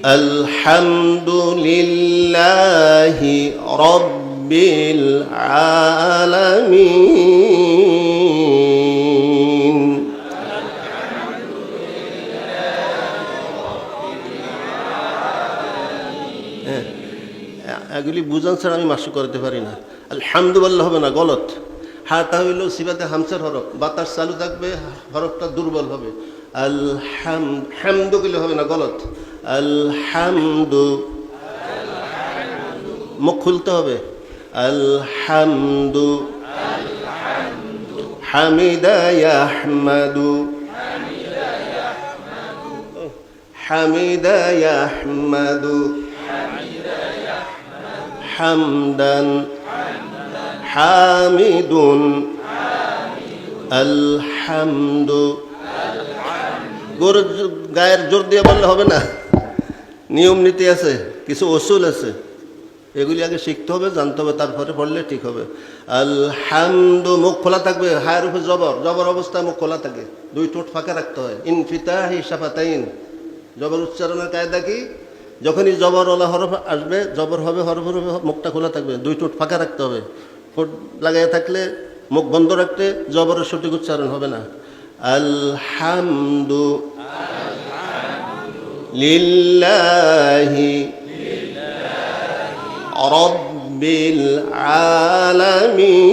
আলহামদুলিল্লাহি রাব্বিল আলামিন। এগুলি বুঝান ছাড়া আমি মাসু করতে পারি না। আলহামদুলিল্লাহ হবে না, গলত। হাটা হইল সিবাতে হামসার হরফ, বাতাস চালু থাকবে, হরফটা দুর্বল হবে। হামদু গেলে হবে না, গলত। আলহামদু, মুখ খুলতে হবে। আলহামদু, হামিদা ইয়াহমাদু, হামিদা ইয়াহমাদু, হামদান, হামিদুন, আলহামদু। গায়ের জোর দিয়ে বললে হবে না, নিয়ম নীতি আছে, কিছু অসুল আছে, এগুলি আগে শিখতে হবে, জানতে হবে, তারপরে পড়লে ঠিক হবে। আলহামদু, মুখ খোলা থাকবে, হায়ের উপরে জবর, জবর অবস্থায় মুখ খোলা থাকে, দুই ঠোঁট ফাঁকা রাখতে হয়। ইনফিতাহি শাফাতাইন, জবর উচ্চারণের কায়দা কি? যখনই জবর ওলা হরফ আসবে, জবর হবে, হরফ হবে, মুখটা খোলা থাকবে, দুই ঠোঁট ফাঁকা রাখতে হবে। ঠোঁট লাগাই থাকলে, মুখ বন্ধ রাখতে জবরের সঠিক উচ্চারণ হবে না। আলহামদু লিল্লাহি রাব্বিল আলামিন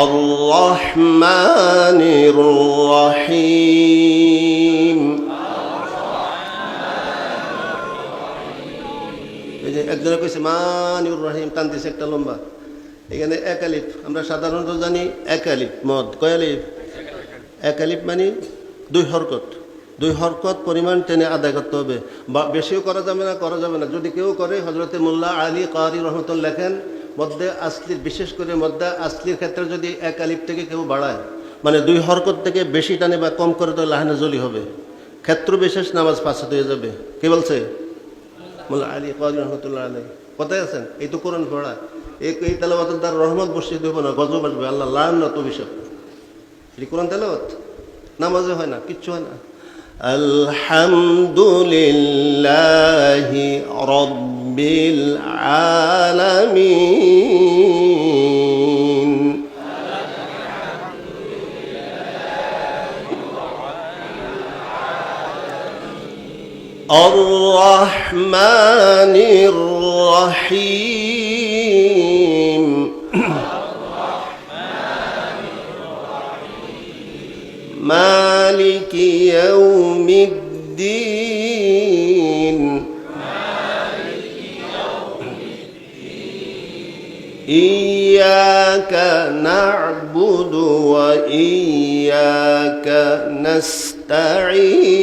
আর রহমানির রহিম। এই যে একজনে কইছে মানিউর রহিম, টান দিছে একটা লম্বা, এখানে এক আলিফ। আমরা সাধারণত জানি এক আলিফ মদ, কয় আলিফ? এক আলিফ মানে দুই হরকত, দুই হরকত পরিমাণ টেনে আদায় করতে হবে। বা বেশিও করা যাবে না, করা যাবে না। যদি কেউ করে, হজরতে মোল্লা আলী কারি রহমতুল্লাহ লেখেন, মধ্যে আসলির, বিশেষ করে মধ্যে আসলির ক্ষেত্রে যদি এক আলিফ থেকে কেউ বাড়ায়, মানে দুই হরকত থেকে বেশি টানে বা কম করে, তো লাহানে জলি হবে, ক্ষেত্র বিশেষ নামাজ ফাসাদ হয়ে যাবে। কে বলছে? মোল্লা আলী কারি রহমতুল্লাহ আলাই। কোথায় আছেন? এই তো কোরআন পড়া, এই তেলাওয়াতের দ্বারা রহমত বর্ষিত হইব না, গজব আসবে, আল্লাহ লাআনত অভিশাপ। এটি কোরআন তেলাওয়াত, নামাজে হয় না, কিচ্ছু হয় না। আলহামদুলিল্লাহি রাব্বিল আলামিন আর রহমানির রহিম মালিকি ইয়াউমিদ্দিন ইয়্যাকা না'বুদু ওয়া ইয়্যাকা নাস্তাঈন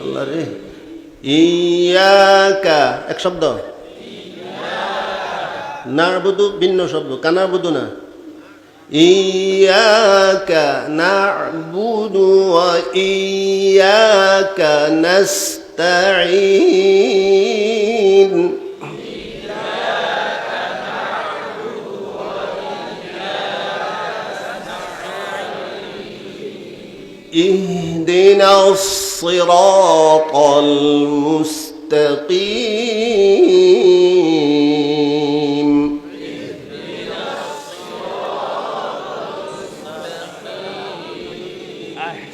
আল্লাহ রে। ইয়াকা এক শব্দ, না'বুদু ভিন্ন শব্দ, কানাবুদু না। ইয়াকা না'বুদু ওয়া ইয়্যাকা নাস্তাঈন ইহদিনাস সিরাতাল মুস্তাকিম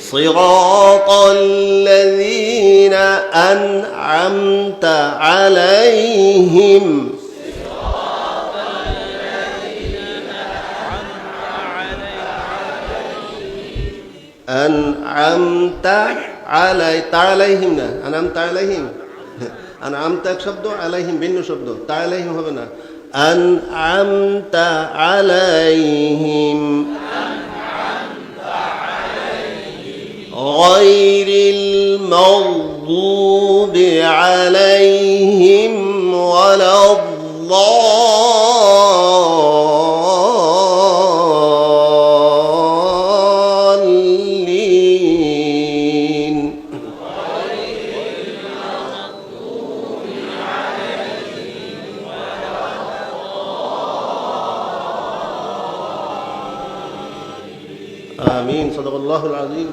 সিরাতাল লাযীনা আন'আমতা আলাইহিম আন'আমতা আলাইহিম না, আন'আমতা আলাইহিম। আন'আমতা এক শব্দ, আলাইহিম ভিন্ন শব্দ, আলাইহিম হবে না। আন'আমতা আলাইহিম গায়রিল মাগদুবি আলাইহিম ওয়ালাদ-দাল্লিন আমিন। সাদাকাল্লাহুল আযীম।